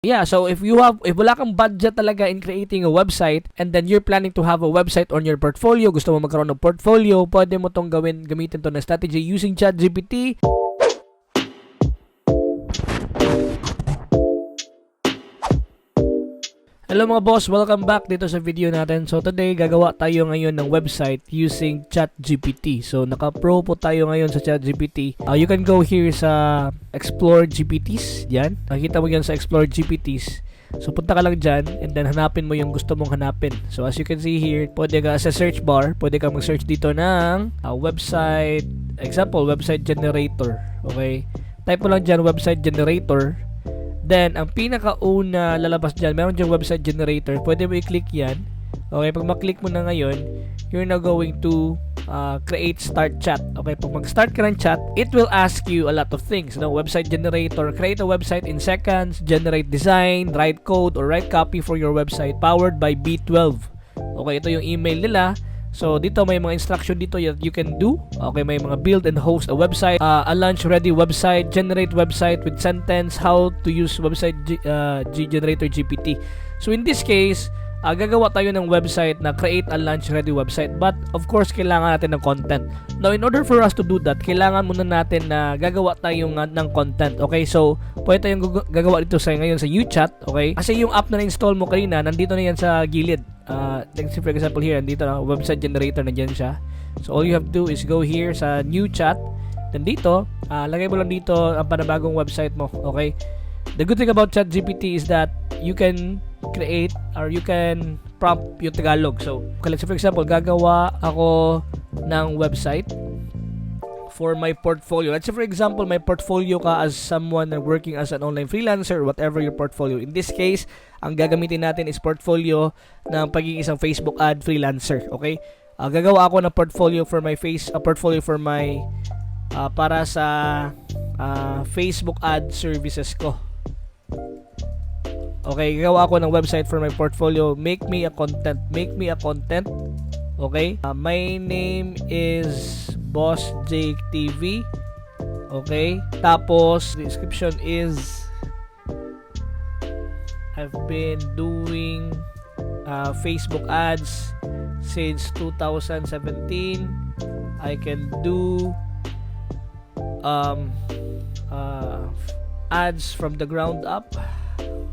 Yeah, so if wala kang budget talaga in creating a website and then you're planning to have a website on your portfolio, gusto mo magkaroon ng portfolio, pwede mo tong gamitin to na strategy using ChatGPT. Hello mga boss, welcome back dito sa video natin. So today, gagawa tayo ngayon ng website using ChatGPT. So naka-pro po tayo ngayon sa ChatGPT. You can go here sa Explore GPTs. Yan, nakikita mo yan sa Explore GPTs. So punta ka lang dyan and then hanapin mo yung gusto mong hanapin. So as you can see here, pwede ka sa search bar, pwede ka mag-search dito ng website, example, website generator. Okay, type mo lang dyan website generator. Then, ang pinakauna lalabas dyan, meron dyan website generator. Pwede mo i-click yan. Okay, pag maklik mo na ngayon, you're now going to create start chat. Okay, pag mag-start ka ng chat, it will ask you a lot of things. No? Website generator, create a website in seconds, generate design, write code, or write copy for your website powered by B12. Okay, ito yung email nila. So, dito may mga instruction dito that you can do. Okay, may mga build and host a website, a launch-ready website, generate website with sentence, how to use website generator GPT. So, in this case, gagawa tayo ng website na create a launch-ready website. But, of course, kailangan natin ng content. Now, in order for us to do that, kailangan muna natin na gagawa tayo ng content. Okay, so, pwede tayong gagawa dito ngayon sa UChat. Okay, kasi yung app na na-install mo kanina, nandito na yan sa gilid. Like for example here, dito na website generator, nandiyan siya. So all you have to do is go here sa new chat. Then dito, lagay mo lang dito ang panibagong website mo. Okay? The good thing about ChatGPT is that you can create or you can prompt yung Tagalog. So, let's say for example, gagawa ako ng website for my portfolio. Let's say for example, my portfolio ka as someone working as an online freelancer, whatever your portfolio. In this case, ang gagamitin natin is portfolio ng pagiging isang Facebook ad freelancer. Okay? Gagawa ako ng portfolio for my para sa Facebook ad services ko. Okay, gagawa ako ng website for my portfolio. Make me a content. Okay? My name is Boss Jake TV. Okay? Tapos, the description is I've been doing Facebook ads since 2017. I can do ads from the ground up.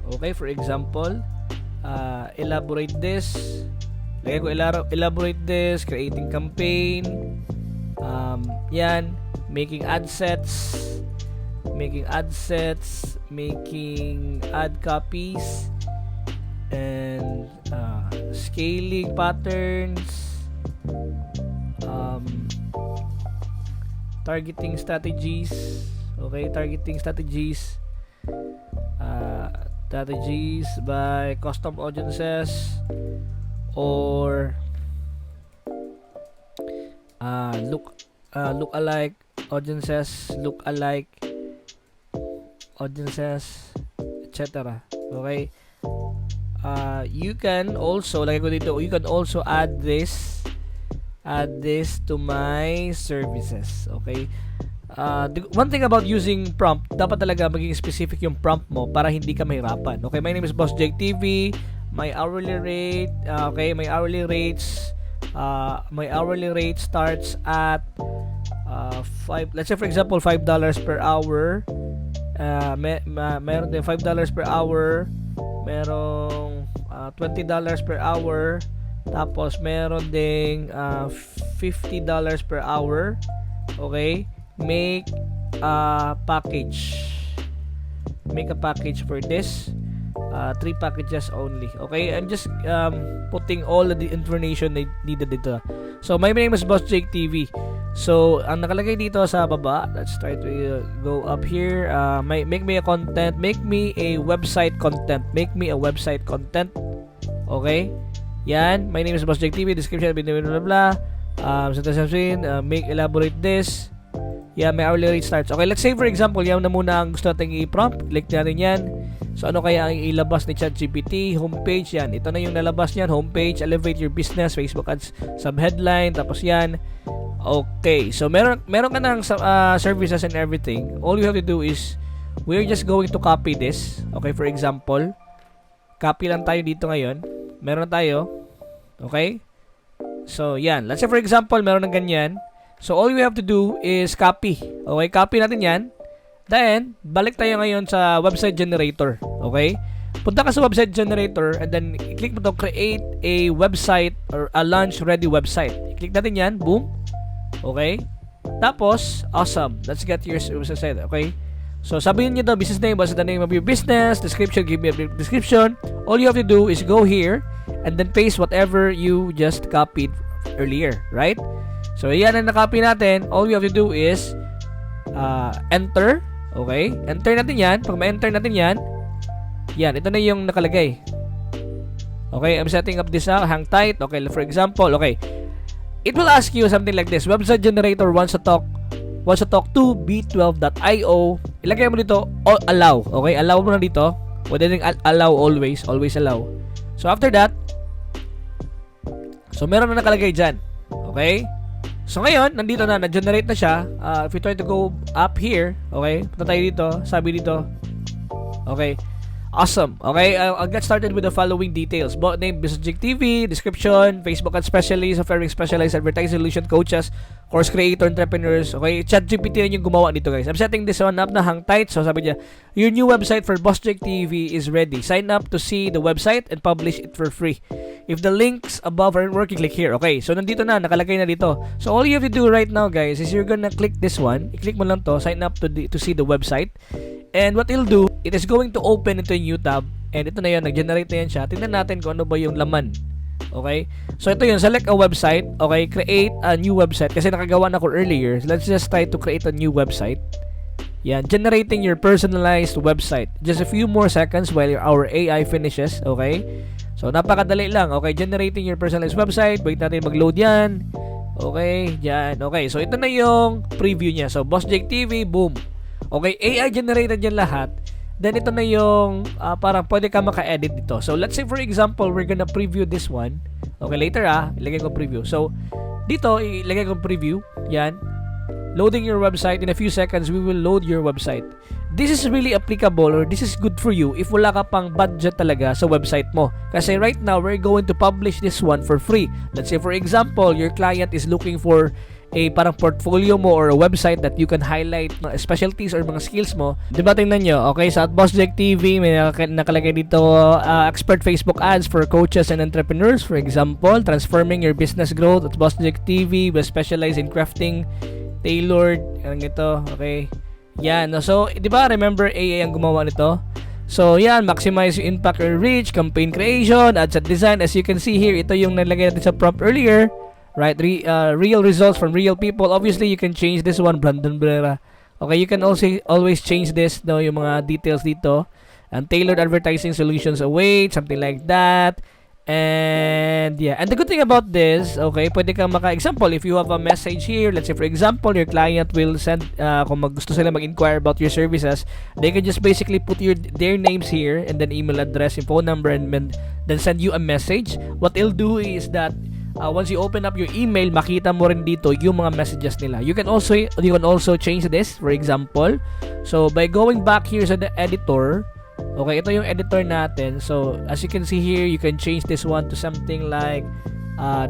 Okay, for example, elaborate this. Lagay ko elaborate this, creating campaign. Yan, making ad sets, making ad copies, and scaling patterns, targeting strategies. Okay, targeting strategies by custom audiences or look-alike audiences, etc. Okay, you can also, lagay ko dito, you can also add this to my services. Okay, one thing about using prompt, dapat talaga maging specific yung prompt mo para hindi ka mahirapan. Okay, my name is Boss Jake TV. My hourly rate, my hourly rate starts at let's say for example $5 per hour. Meron din $5 per hour, merong $20 per hour, tapos meron ding $50 per hour. Okay, make a package for this. 3 packages only. Okay, I'm just putting all of the information needed dito. So my name is Boss Jake TV. So ang nakalagay dito sa baba, let's try to go up here. Make me a website content. Okay, yan, my name is Boss Jake TV. Description, blah blah blah. Make elaborate this. Yeah, my hourly rate starts. Okay, let's say for example, yan na muna ang gusto natin i-prompt. Click natin yan. So ano kaya ang ilabas ni ChatGPT? Homepage, yan. Ito na yung nalabas niyan. Homepage, elevate your business, Facebook ads, sub-headline, tapos yan. Okay, so meron ka ng services and everything. All you have to do is we're just going to copy this. Okay, for example, copy lang tayo dito ngayon. Meron tayo. Okay? So, yan. Let's say for example, meron ng ganyan. So, all we have to do is copy. Okay, copy natin yan. Then, balik tayo ngayon sa website generator. Okay? Punta ka sa website generator and then i-click mo to create a website or a launch ready website. I-click natin yan. Boom. Okay? Tapos, awesome. Let's get your website. Okay? So, sabihin nyo daw, business name, what's the name of your business, description, give me a description. All you have to do is go here and then paste whatever you just copied earlier, right? So, yan ang na-copy natin. All you have to do is enter. Okay? Enter natin yan. Pag ma-enter natin yan, ito na yung nakalagay. Okay? I'm setting up this hang tight. Okay? For example, okay. It will ask you something like this. Website generator wants to talk to b12.io. Ilagay mo dito allow. Okay? Allow mo na dito. Pwede rin allow always allow. So after that, so meron na nakalagay dyan. Okay? So ngayon, nandito na generate na siya. If you try to go up here, okay? Punta tayo dito, sabi dito. Okay? Awesome. Okay, I'll get started with the following details. Bot name, Business TV, description, Facebook ad specialist, offering specialized advertising solution coaches, course creator, entrepreneurs. Okay, ChatGPT rin yung gumawa dito, guys. I'm setting this one up na hang tight. So sabi niya, your new website for Boss Jake TV is ready. Sign up to see the website and publish it for free. If the links above aren't working, click here. Okay, so nandito na, nakalagay na dito. So all you have to do right now, guys, is you're gonna click this one. I-click mo lang to, sign up to see the website. And what it'll do, it is going to open into a new tab. And ito na yun, nag-generate na yan siya. Tingnan natin kung ano ba yung laman. Okay? So ito yun, select a website. Okay, create a new website. Kasi nakagawa na ko earlier. Let's just try to create a new website. Yan, generating your personalized website. Just a few more seconds while our AI finishes. Okay? So napakadali lang. Okay, generating your personalized website. Wait natin mag-load yan. Okay, yan. Okay, so ito na yung preview niya. So Boss Jake TV, boom. Okay, AI generated yan lahat. Then ito na yung parang pwede ka maka-edit dito. So let's say for example, we're gonna preview this one. Okay, later ilagay ko preview. So dito, ilagay ko preview. Yan. Loading your website. In a few seconds, we will load your website. This is really applicable or this is good for you if wala ka pang budget talaga sa website mo. Kasi right now, we're going to publish this one for free. Let's say for example, your client is looking for a parang portfolio mo or a website that you can highlight mga specialties or mga skills mo. Diba, tingnan nyo, okay, sa Boss Jake TV may nakalagay dito expert Facebook ads for coaches and entrepreneurs. For example, transforming your business growth at Boss Jake TV. We specialize in crafting tailored, ano ito, okay. Yan, so diba, remember AI ang gumawa nito. So yan, maximize your impact or reach, campaign creation, ads at design. As you can see here, ito yung nalagay natin sa prompt earlier. Right, real results from real people. Obviously, you can change this one, Brandon Brera. Okay, you can also always change this, no, yung mga details dito. And tailored advertising solutions await, something like that. And yeah, and the good thing about this, okay, pwede kang example, if you have a message here, let's say for example, your client will send, kung gusto sila mag-inquire about your services, they can just basically put their names here, and then email address, and phone number, and then send you a message. What it'll do is that, once you open up your email, makita mo rin dito yung mga messages nila. You can also change this, for example. So by going back here sa the editor, okay, ito yung editor natin. So as you can see here, you can change this one to something like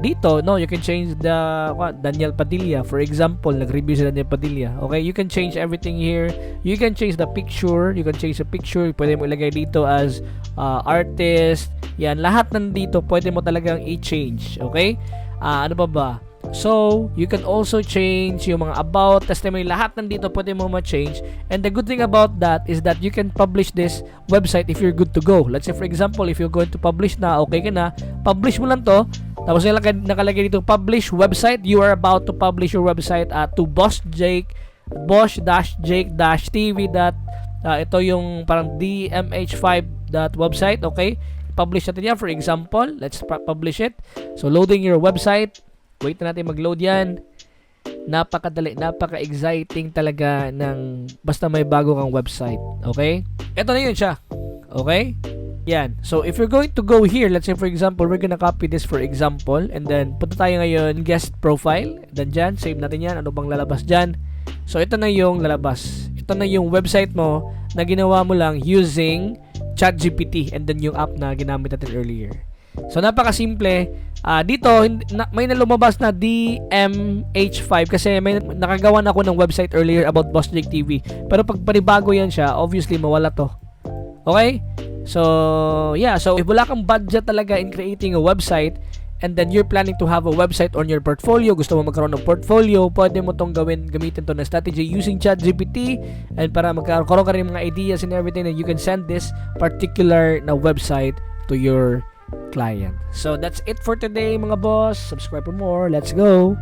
dito, no, you can change the Daniel Padilla, for example. Nag-review si Daniel Padilla. Okay, you can change everything here. You can change the picture. Pwede mo ilagay dito as artist. Yan, lahat nandito pwede mo talagang i-change. Okay? Ano ba? So, you can also change yung mga about, testimony, lahat nandito pwede mo ma-change. And the good thing about that is that you can publish this website if you're good to go. Let's say for example, if you're going to publish na, okay ka na, publish mo lang to. Tapos nakalagay dito, publish website. You are about to publish your website to boss-jake-tv. Ito yung parang dmh5.website. Okay? Publish natin yan. For example, let's publish it. So, loading your website. Wait na natin mag-load yan. Napakadali, napaka-exciting talaga ng basta may bago kang website. Okay? Ito na yun siya. Okay? Yan. So, if you're going to go here, let's say for example, we're gonna copy this for example, and then punta tayo ngayon, guest profile. Then dyan, save natin yan. Ano bang lalabas dyan? So, ito na yung lalabas. Ito na yung website mo na ginawa mo lang using ChatGPT and then yung app na ginamit natin earlier. So napakasimple. Dito may nalumabas na DMH5 kasi may nakagawa na ako ng website earlier about Boss Jake TV. Pero pag panibago yan siya, obviously mawala to. Okay? So, yeah. So, if wala kang budget talaga in creating a website and then you're planning to have a website on your portfolio, gusto mo magkaroon ng portfolio, pwede mo tong gamitin to na strategy using ChatGPT and para magkaroon ka rin mga ideas and everything, and you can send this particular na website to your client. So, that's it for today mga boss. Subscribe for more. Let's go!